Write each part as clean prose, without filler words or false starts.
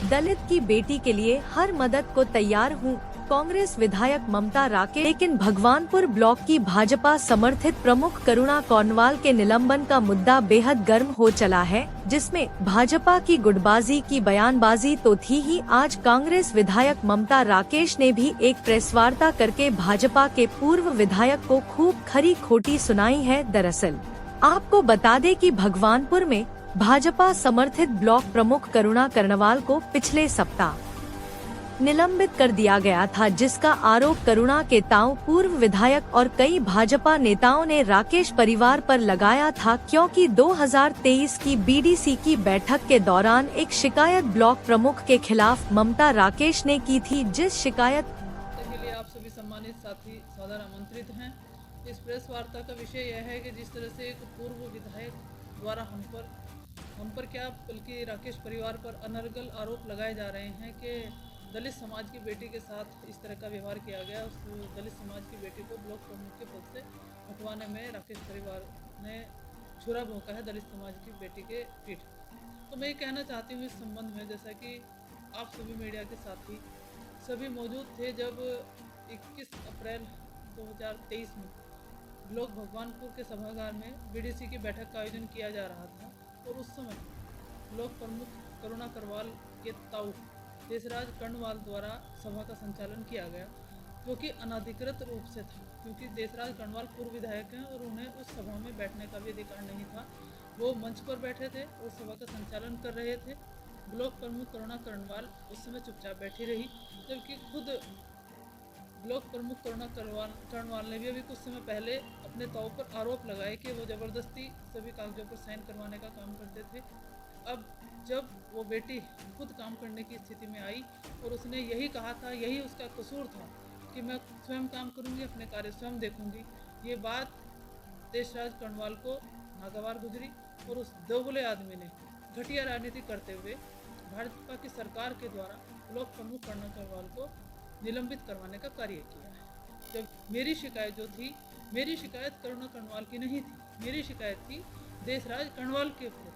दलित की बेटी के लिए हर मदद को तैयार हूँ, कांग्रेस विधायक ममता राकेश। लेकिन भगवानपुर ब्लॉक की भाजपा समर्थित प्रमुख करुणा कौनवाल के निलंबन का मुद्दा बेहद गर्म हो चला है, जिसमें भाजपा की गुटबाजी की बयानबाजी तो थी ही, आज कांग्रेस विधायक ममता राकेश ने भी एक प्रेस वार्ता करके भाजपा के पूर्व विधायक को खूब खरी खोटी सुनाई है। दरअसल आपको बता दें कि भगवानपुर में भाजपा समर्थित ब्लॉक प्रमुख करुणा कर्णवाल को पिछले सप्ताह निलंबित कर दिया गया था, जिसका आरोप करुणा के ताऊ पूर्व विधायक और कई भाजपा नेताओं ने राकेश परिवार पर लगाया था, क्योंकि 2023 की बीडीसी की बैठक के दौरान एक शिकायत ब्लॉक प्रमुख के खिलाफ ममता राकेश ने की थी, जिस शिकायत के लिए आप सभी सम्मानित साथी सादर आमंत्रित हैं। इस प्रेस वार्ता का विषय यह है कि जिस तरह से एक पूर्व विधायक द्वारा हम पर क्या बल्कि राकेश परिवार पर अनर्गल आरोप लगाए जा रहे हैं कि दलित समाज की बेटी के साथ इस तरह का व्यवहार किया गया। उस दलित समाज की बेटी को ब्लॉक प्रमुख के पद से हटवाने में राकेश परिवार ने छुरा भोंका है दलित समाज की बेटी के पीठ। तो मैं ये कहना चाहती हूँ इस संबंध में, जैसा कि आप सभी मीडिया के साथी सभी मौजूद थे जब 21 अप्रैल 2023 में ब्लॉक भगवानपुर के सभागार में बीडीसी की बैठक का आयोजन किया जा रहा था, और उस समय ब्लॉक प्रमुख करुणा करवाल के ताऊ देशराज कर्णवाल द्वारा सभा का संचालन किया गया, जो कि अनाधिकृत रूप से था, क्योंकि देशराज कर्णवाल पूर्व विधायक हैं और उन्हें उस सभा में बैठने का भी अधिकार नहीं था। वो मंच पर बैठे थे और सभा का संचालन कर रहे थे। ब्लॉक प्रमुख करुणा कर्णवाल उस समय चुपचाप बैठी रही, जबकि खुद ब्लॉक प्रमुख करुणा कर्णवाल ने भी अभी कुछ समय पहले अपने ताऊ पर आरोप लगाए कि वो ज़बरदस्ती सभी कागजों पर साइन करवाने का काम करते थे। अब जब वो बेटी खुद काम करने की स्थिति में आई और उसने यही कहा था, यही उसका कसूर था कि मैं स्वयं काम करूंगी, अपने कार्य स्वयं देखूंगी, ये बात देशराज कर्णवाल को नागवार गुजरी और उस दोगले आदमी ने घटिया राजनीति करते हुए भाजपा की सरकार के द्वारा ब्लॉक प्रमुख करुणा कर्णवाल को निलंबित करवाने का कार्य किया है। जब मेरी शिकायत जो थी, मेरी शिकायत करुणा कर्णवाल की नहीं थी, मेरी शिकायत थी देशराज कर्णवाल के ऊपर,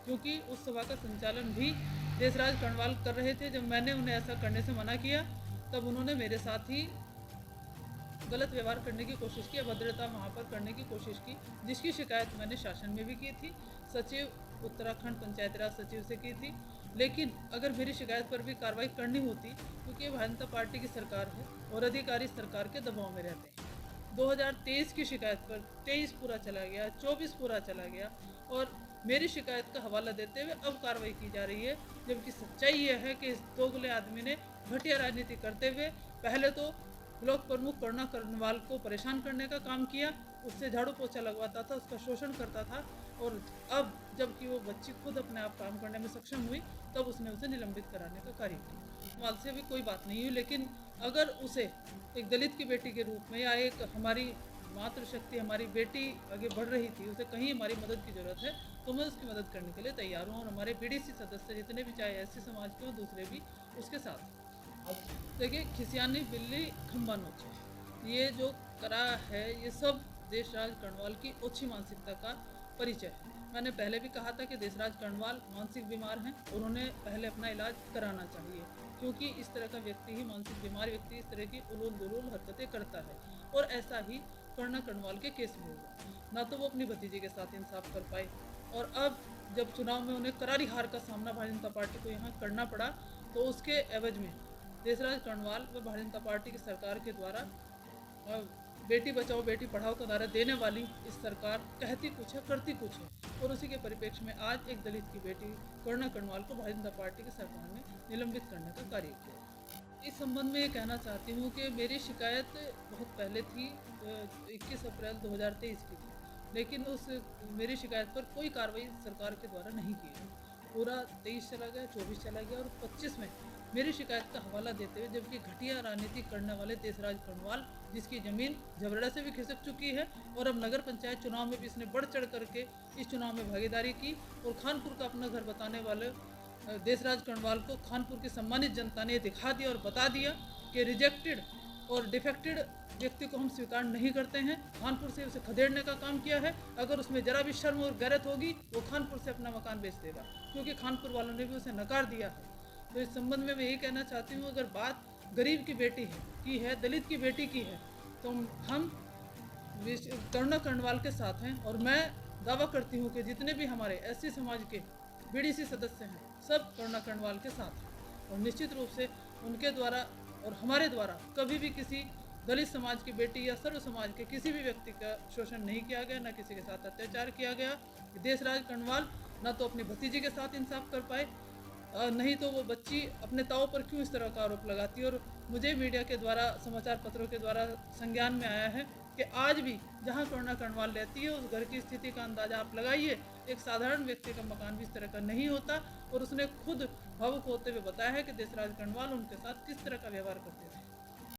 क्योंकि उस सभा का संचालन भी देशराज कर्णवाल कर रहे थे। जब मैंने उन्हें ऐसा करने से मना किया, तब उन्होंने मेरे साथ ही गलत व्यवहार करने की कोशिश की, अभद्रता वहाँ पर करने की कोशिश की, जिसकी शिकायत मैंने शासन में भी की थी, सचिव उत्तराखंड पंचायत राज सचिव से की थी। लेकिन अगर मेरी शिकायत पर भी कार्रवाई करनी होती, क्योंकि ये भारतीय जनता पार्टी की सरकार है और अधिकारी सरकार के दबाव में रहते हैं। 2023 की शिकायत पर 23 पूरा चला गया, 24 पूरा चला गया, और मेरी शिकायत का हवाला देते हुए अब कार्रवाई की जा रही है, जबकि सच्चाई यह है कि इस दोगले आदमी ने घटिया राजनीति करते हुए पहले तो ब्लॉक प्रमुख करुणा कर्णवाल को परेशान करने का काम किया, उससे झाड़ू पोछा लगवाता था, उसका शोषण करता था, और अब जबकि वो बच्ची खुद अपने आप काम करने में सक्षम हुई, तब उसने उसे निलंबित कराने का कार्य किया। कर्णवाल से भी कोई बात नहीं हुई, लेकिन अगर उसे एक दलित की बेटी के रूप में या एक हमारी मातृशक्ति, हमारी बेटी आगे बढ़ रही थी, उसे कहीं हमारी मदद की ज़रूरत है तो मैं उसकी मदद करने के लिए तैयार हूँ, और हमारे बीडीसी सदस्य जितने भी, चाहे एससी समाज के हो दूसरे भी, उसके साथ। देखिए, खिसियानी बिल्ली खंबा नोचे, ये जो करा है ये सब देशराज कर्णवाल की ओछी मानसिकता का परिचय है। मैंने पहले भी कहा था कि देशराज कर्णवाल मानसिक बीमार हैं और उन्हें पहले अपना इलाज कराना चाहिए, क्योंकि इस तरह का व्यक्ति ही, मानसिक बीमार व्यक्ति इस तरह की उलूल दुलूल हरकतें करता है, और ऐसा ही करुणा कर्णवाल के केस में हुआ। ना तो वो अपनी भतीजी के साथ इंसाफ कर पाए, और अब जब चुनाव में उन्हें करारी हार का सामना भारतीय जनता पार्टी को यहाँ करना पड़ा, तो उसके एवज में देशराज कर्णवाल व भारतीय जनता पार्टी की सरकार के द्वारा बेटी बचाओ बेटी पढ़ाओ का नारा देने वाली इस सरकार कहती कुछ है, करती कुछ है, और उसी के परिप्रेक्ष्य में आज एक दलित की बेटी करुणा कर्णवाल को भारतीय जनता पार्टी की सरकार ने निलंबित करने का कार्य किया। इस संबंध में ये कहना चाहती हूँ कि मेरी शिकायत बहुत पहले थी, 21 अप्रैल 2023 की थी, लेकिन उस मेरी शिकायत पर कोई कार्रवाई सरकार के द्वारा नहीं की गई। पूरा 23 चला गया, 24 चला गया, और 25 में मेरी शिकायत का हवाला देते हुए, जबकि घटिया राजनीति करने वाले देशराज कर्णवाल, जिसकी ज़मीन झबरड़ा से भी खिसक चुकी है और अब नगर पंचायत चुनाव में भी इसने बढ़ चढ़ करके इस चुनाव में भागीदारी की, और खानपुर का अपना घर बताने वाले देशराज कर्णवाल को खानपुर की सम्मानित जनता ने दिखा दिया और बता दिया कि रिजेक्टेड और डिफेक्टेड व्यक्ति को हम स्वीकार नहीं करते हैं। खानपुर से उसे खदेड़ने का काम किया है। अगर उसमें जरा भी शर्म और गैरत होगी, वो खानपुर से अपना मकान बेच देगा, क्योंकि खानपुर वालों ने भी उसे नकार दिया है। तो इस संबंध में मैं यही कहना चाहती हूँ, अगर बात गरीब की बेटी की है, दलित की बेटी की है, तो हम करुणा कर्णवाल के साथ हैं। और मैं दावा करती हूँ कि जितने भी हमारे एससी समाज के बीडीसी सदस्य हैं, सब करुणा कर्णवाल के साथ हैं। और निश्चित रूप से उनके द्वारा और हमारे द्वारा कभी भी किसी दलित समाज की बेटी या सर्व समाज के किसी भी व्यक्ति का शोषण नहीं किया गया, न किसी के साथ अत्याचार किया गया। देशराज कर्णवाल न तो अपनी भतीजी के साथ इंसाफ कर पाए, नहीं तो वो बच्ची अपने ताऊ पर क्यों इस तरह का आरोप लगाती है। और मुझे मीडिया के द्वारा, समाचार पत्रों के द्वारा संज्ञान में आया है कि आज भी जहां करुणा कर्णवाल रहती है, उस घर की स्थिति का अंदाजा आप लगाइए। एक साधारण व्यक्ति का मकान भी इस तरह का नहीं होता। और उसने खुद भावुक होते हुए बताया है कि देशराज कर्णवाल उनके साथ किस तरह का व्यवहार करते थे।